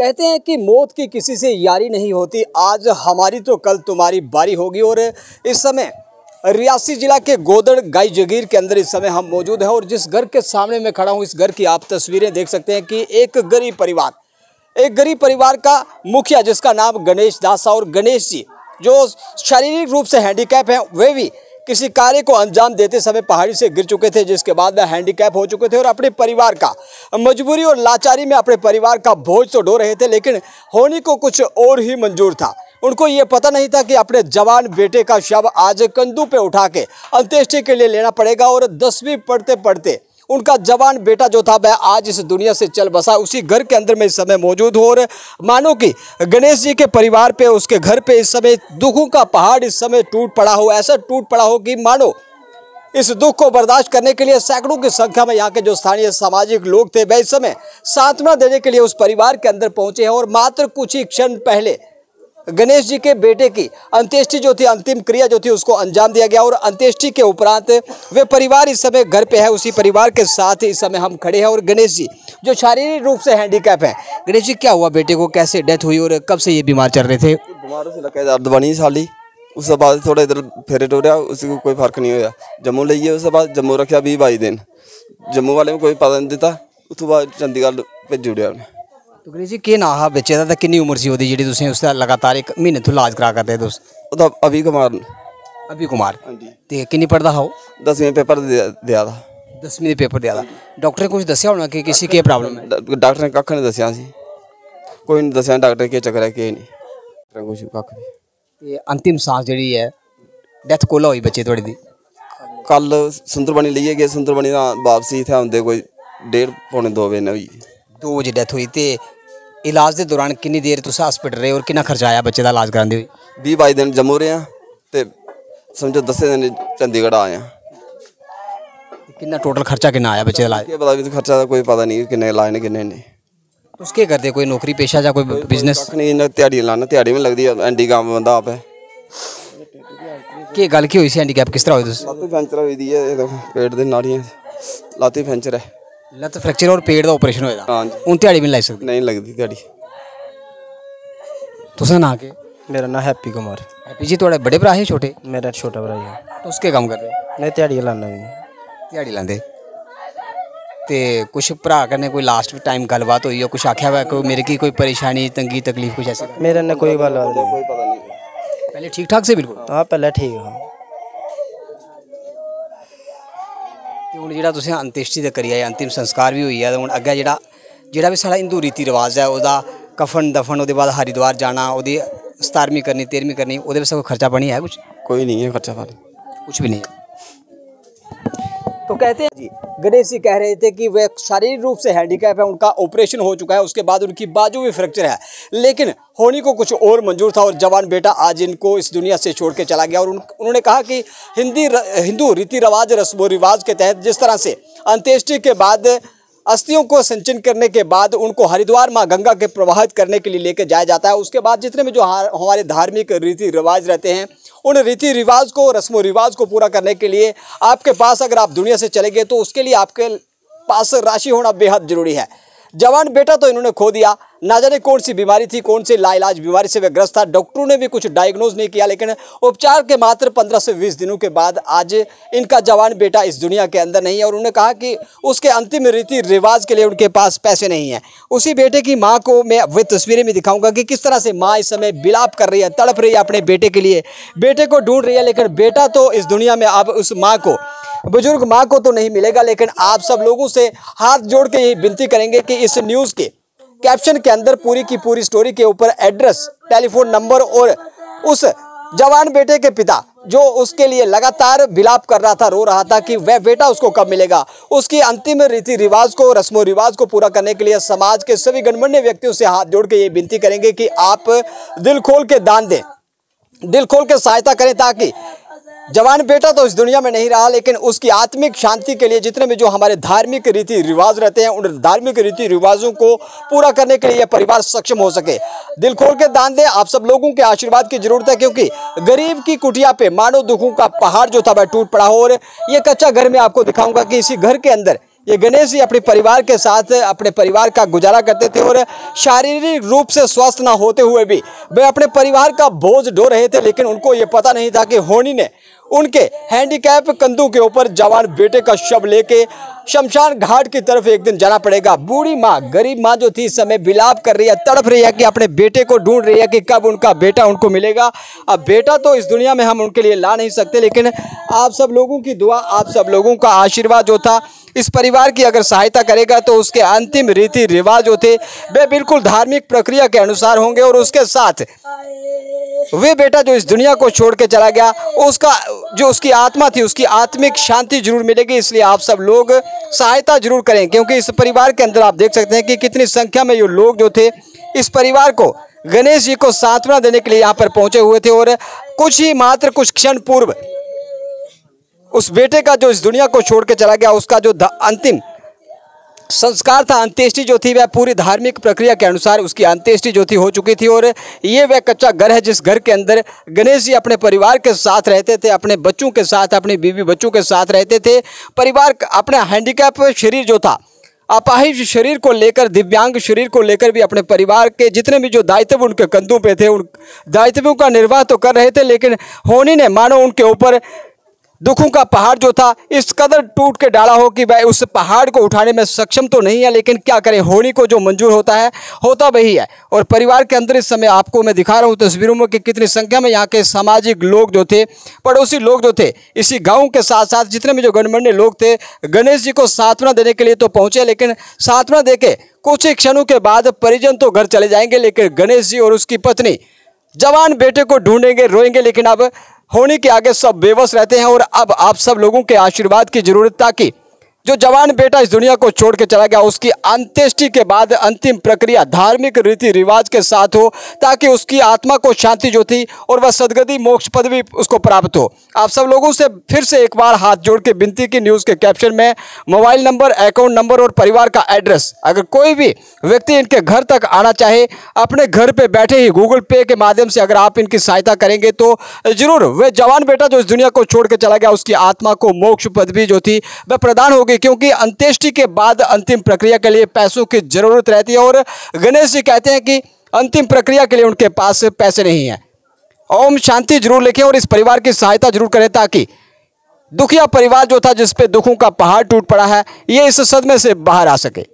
कहते हैं कि मौत की किसी से यारी नहीं होती। आज हमारी तो कल तुम्हारी बारी होगी। और इस समय रियासी जिला के गोदड़ गाई जगीर के अंदर इस समय हम मौजूद हैं और जिस घर के सामने मैं खड़ा हूं, इस घर की आप तस्वीरें देख सकते हैं कि एक गरीब परिवार का मुखिया जिसका नाम गणेश दास, और गणेश जी जो शारीरिक रूप से हैंडीकैप हैं, वे भी किसी कार्य को अंजाम देते समय पहाड़ी से गिर चुके थे, जिसके बाद वह हैंडीकैप हो चुके थे और अपने परिवार का मजबूरी और लाचारी में अपने परिवार का बोझ तो ढो रहे थे, लेकिन होने को कुछ और ही मंजूर था। उनको ये पता नहीं था कि अपने जवान बेटे का शव आज कंधों पे उठा के अंत्येष्टि के लिए लेना पड़ेगा। और 10वीं पढ़ते पढ़ते उनका जवान बेटा जो था वह आज इस दुनिया से चल बसा। उसी घर के अंदर मैं इस समय मौजूद हूँ और मानो कि गणेश जी के परिवार पे, उसके घर पे इस समय दुखों का पहाड़ इस समय टूट पड़ा हो। ऐसा टूट पड़ा हो कि मानो इस दुख को बर्दाश्त करने के लिए सैकड़ों की संख्या में यहाँ के जो स्थानीय सामाजिक लोग थे वह इस समय सांत्वना देने के लिए उस परिवार के अंदर पहुंचे हैं। और मात्र कुछ ही क्षण पहले गणेश जी के बेटे की अंत्येष्टि जो थी, अंतिम क्रिया जो थी, उसको अंजाम दिया गया और अंत्येष्टि के उपरांत वे परिवार इस समय घर पे है। उसी परिवार के साथ इस समय हम खड़े हैं और गणेश जी जो शारीरिक रूप से हैंडीकैप है। गणेश जी, क्या हुआ बेटे को, कैसे डेथ हुई और कब से ये बीमार चल रहे थे? बीमार से लगे दर्द बनी साली, उसके बाद थोड़ा इधर फेरे टोरिया, उसको कोई फर्क नहीं होया। जम्मू ले उसके बाद जम्मू रखा 20-22 दिन, जम्मू वाले में कोई पता नहीं दिता, उसके बाद चंडीगढ़ भेज उड़िया उन्हें। तो गणेश जी के ना हा बच्चे का कितनी उम्र सी होती जी तुम उसका लगातार 1 महीने तो इलाज करा करते थे? अभी कुमार। हाँ जी। तो कितनी पढ़ता हो? 10वीं पेपर दिया था। 10वीं पेपर दिया था। डॉक्टर ने कुछ दसिया होना कि किसी की प्रॉब्लम है? डॉक्टर ने कख नहीं दसिया सी, कोई नहीं दसिया डॉक्टर के चक्कर है कि नहीं कुछ कख भी। अंतिम सांस जी है, डेथ कोला हुई बच्चे थोड़ी दी? कल सुंदरबनी लिए गए, सुंदरबनी वापसी इतने आते कोई 1:30-2 बजे हुई। 2 बजे डेथ हुई। तो इलाज के दौरान कितनी देर तुम हॉस्पिटल रहे और कितना खर्चा आया बच्चे का इलाज कराने हुए? 20-22 दिन जम्मू रहे हैं तो समझो 10 दिन चंडीगढ़ आए हैं। कितना टोटल खर्चा कितना आया बच्चे का इलाज? पता भी खर्चा का कोई पता नहीं किन्ने लाए ने किन्ने नहीं। तो उसके करते कोई नौकरी पेशा या कोई बिजनेस? नहीं, दिहाड़ी लाना, दिहाड़ी में लगती है। एंडी काम बंदा आप है। की गल की हुई सी हैंडीकैप किस तरह हुई? लाती फ्रैक्चर हुई दी है, देखो पेट दी नाड़ियां लाती फ्रैक्चर है। लत फ्रैक्चर और पेट का ऑपरेशन होया? हाँ जी। हूँ दिहाड़ी भी नहीं लाई सकती? नहीं लगती दिहाड़ी। तुसा ना के? मेरा नाम हैप्पी कुमार। हैप्पी जी, थोड़े बड़े भरा है छोटे? मेरा छोटा भरा है। तो उसके काम कर रहे? मैं दिहाड़ी लाना। दिहाड़ी लाते ते कुछ भरा करने कोई लास्ट टाइम गलबात हुई हो, कुछ आख्या हुआ कोई मेरे की कोई परेशानी तंगी तकलीफ कुछ ऐसी? मेरे ने कोई गल नहीं, कोई पता नहीं। पहले ठीक ठाक से बिल्कुल? हाँ पहले ठीक है। हूँ जो तुम अंत्येष्टि करी है, अंतिम संस्कार भी हुई है, हूँ अगे जोड़ा भी साढ़ा हिंदू रीति रिवाज है, वह कफन दफन वो बाद हरिद्वार जाना, वो 17वीं करनी 13वीं करनी, वो कोई खर्चा पानी है कुछ? कोई नहीं है खर्चा पानी, कुछ भी नहीं है। तो कहते हैं जी, गणेश जी कह रहे थे कि वे शारीरिक रूप से हैंडीकैप है, उनका ऑपरेशन हो चुका है, उसके बाद उनकी बाजू भी फ्रैक्चर है, लेकिन होने को कुछ और मंजूर था और जवान बेटा आज इनको इस दुनिया से छोड़ के चला गया। और उन्होंने कहा कि हिंदू रीति रिवाज रस्मो रिवाज के तहत जिस तरह से अंत्येष्टि के बाद अस्थियों को संचयन करने के बाद उनको हरिद्वार माँ गंगा के प्रवाहित करने के लिए लेकर जाया जाता है, उसके बाद जितने भी जो हमारे धार्मिक रीति रिवाज रहते हैं, उन रीति रिवाज को, रस्मो रिवाज को पूरा करने के लिए आपके पास अगर आप दुनिया से चले गए तो उसके लिए आपके पास राशि होना बेहद जरूरी है। जवान बेटा तो इन्होंने खो दिया, ना जाने कौन सी बीमारी थी, कौन से लाइलाज बीमारी से वह ग्रस्त था, डॉक्टरों ने भी कुछ डायग्नोज नहीं किया, लेकिन उपचार के मात्र 15 से 20 दिनों के बाद आज इनका जवान बेटा इस दुनिया के अंदर नहीं है। और उन्होंने कहा कि उसके अंतिम रीति रिवाज के लिए उनके पास पैसे नहीं हैं। उसी बेटे की माँ को मैं वे तस्वीरें में दिखाऊंगा कि किस तरह से माँ इस समय बिलाप कर रही है, तड़प रही है अपने बेटे के लिए, बेटे को ढूंढ रही है, लेकिन बेटा तो इस दुनिया में अब उस माँ को, बुजुर्ग माँ को तो नहीं मिलेगा। लेकिन आप सब लोगों से हाथ जोड़ के यही विनती करेंगे कि इस न्यूज़ के कैप्शन के अंदर पूरी की पूरी स्टोरी के ऊपर एड्रेस, टेलीफोन नंबर और उस जवान बेटे के पिता जो उसके लिए लगातार विलाप कर रहा था, रो रहा था कि वह बेटा उसको कब मिलेगा, उसकी अंतिम रीति रिवाज को, रस्मो रिवाज को पूरा करने के लिए समाज के सभी गणमान्य व्यक्तियों से हाथ जोड़ के ये विनती करेंगे कि आप दिल खोल के दान दें, दिल खोल के सहायता करें, ताकि जवान बेटा तो इस दुनिया में नहीं रहा, लेकिन उसकी आत्मिक शांति के लिए जितने भी जो हमारे धार्मिक रीति रिवाज रहते हैं, उन धार्मिक रीति रिवाजों को पूरा करने के लिए यह परिवार सक्षम हो सके। दिल खोल के दान दें, आप सब लोगों के आशीर्वाद की जरूरत है, क्योंकि गरीब की कुटिया पे मानो दुखों का पहाड़ जो था वह टूट पड़ा हो। और ये कच्चा घर मैं आपको दिखाऊंगा कि इसी घर के अंदर ये गणेश जी अपने परिवार के साथ अपने परिवार का गुजारा करते थे और शारीरिक रूप से स्वस्थ ना होते हुए भी वे अपने परिवार का बोझ ढो रहे थे। लेकिन उनको ये पता नहीं था कि होनी ने उनके हैंडीकैप कंधों के ऊपर जवान बेटे का शव लेके शमशान घाट की तरफ एक दिन जाना पड़ेगा। बूढ़ी माँ, गरीब माँ जो थी, इस समय विलाप कर रही है, तड़प रही है कि अपने बेटे को ढूंढ रही है कि कब उनका बेटा उनको मिलेगा। अब बेटा तो इस दुनिया में हम उनके लिए ला नहीं सकते, लेकिन आप सब लोगों की दुआ, आप सब लोगों का आशीर्वाद जो था इस परिवार की अगर सहायता करेगा तो उसके अंतिम रीति रिवाज जो थे वे बिल्कुल धार्मिक प्रक्रिया के अनुसार होंगे और उसके साथ वे बेटा जो इस दुनिया को छोड़ के चला गया उसका जो उसकी आत्मा थी उसकी आत्मिक शांति जरूर मिलेगी। इसलिए आप सब लोग सहायता जरूर करें, क्योंकि इस परिवार के अंदर आप देख सकते हैं कि कितनी संख्या में ये लोग जो थे इस परिवार को, गणेश जी को सांत्वना देने के लिए यहाँ पर पहुंचे हुए थे। और कुछ क्षण पूर्व उस बेटे का जो इस दुनिया को छोड़ के चला गया उसका जो अंतिम संस्कार था, अंत्येष्टि जो थी वह पूरी धार्मिक प्रक्रिया के अनुसार उसकी अंत्येष्टि जो थी हो चुकी थी। और ये वह कच्चा घर है जिस घर के अंदर गणेश जी अपने परिवार के साथ रहते थे, अपने बच्चों के साथ, अपनी बीवी बच्चों के साथ रहते थे। परिवार अपना हैंडीकैप शरीर जो था, अपाहिज शरीर को लेकर, दिव्यांग शरीर को लेकर भी अपने परिवार के जितने भी जो दायित्व उनके कंधों पे थे उन दायित्वों का निर्वाह तो कर रहे थे। लेकिन होनी ने मानो उनके ऊपर दुखों का पहाड़ जो था इस कदर टूट के डाला हो कि वह उस पहाड़ को उठाने में सक्षम तो नहीं है, लेकिन क्या करें, होनी को जो मंजूर होता है होता वही है। और परिवार के अंदर इस समय आपको मैं दिखा रहा हूँ तस्वीरों में कि कितनी संख्या में यहाँ के सामाजिक लोग जो थे, पड़ोसी लोग जो थे, इसी गाँव के साथ साथ जितने भी जो गणमान्य लोग थे गणेश जी को सांत्वना देने के लिए तो पहुँचे। लेकिन सांत्वना दे के कुछ ही क्षणों के बाद परिजन तो घर चले जाएंगे, लेकिन गणेश जी और उसकी पत्नी जवान बेटे को ढूंढेंगे, रोएंगे। लेकिन अब होनी के आगे सब बेबस रहते हैं। और अब आप सब लोगों के आशीर्वाद की जरूरत, ताकि जो जवान बेटा इस दुनिया को छोड़ के चला गया उसकी अंत्येष्टि के बाद अंतिम प्रक्रिया धार्मिक रीति रिवाज के साथ हो, ताकि उसकी आत्मा को शांति जो थी और वह सदगति मोक्ष पदवी उसको प्राप्त हो। आप सब लोगों से फिर से एक बार हाथ जोड़ के विनती की, न्यूज़ के कैप्शन में मोबाइल नंबर, अकाउंट नंबर और परिवार का एड्रेस, अगर कोई भी व्यक्ति इनके घर तक आना चाहे, अपने घर पे बैठे ही गूगल पे के माध्यम से अगर आप इनकी सहायता करेंगे तो जरूर वह जवान बेटा जो इस दुनिया को छोड़ के चला गया उसकी आत्मा को मोक्ष पदवी जो थी वह प्रदान होगी। क्योंकि अंत्येष्टि के बाद अंतिम प्रक्रिया के लिए पैसों की जरूरत रहती है और गणेश जी कहते हैं कि अंतिम प्रक्रिया के लिए उनके पास पैसे नहीं है। ओम शांति जरूर लिखें और इस परिवार की सहायता जरूर करें, ताकि दुखिया परिवार जो था जिस पे दुखों का पहाड़ टूट पड़ा है ये इस सदमे से बाहर आ सके।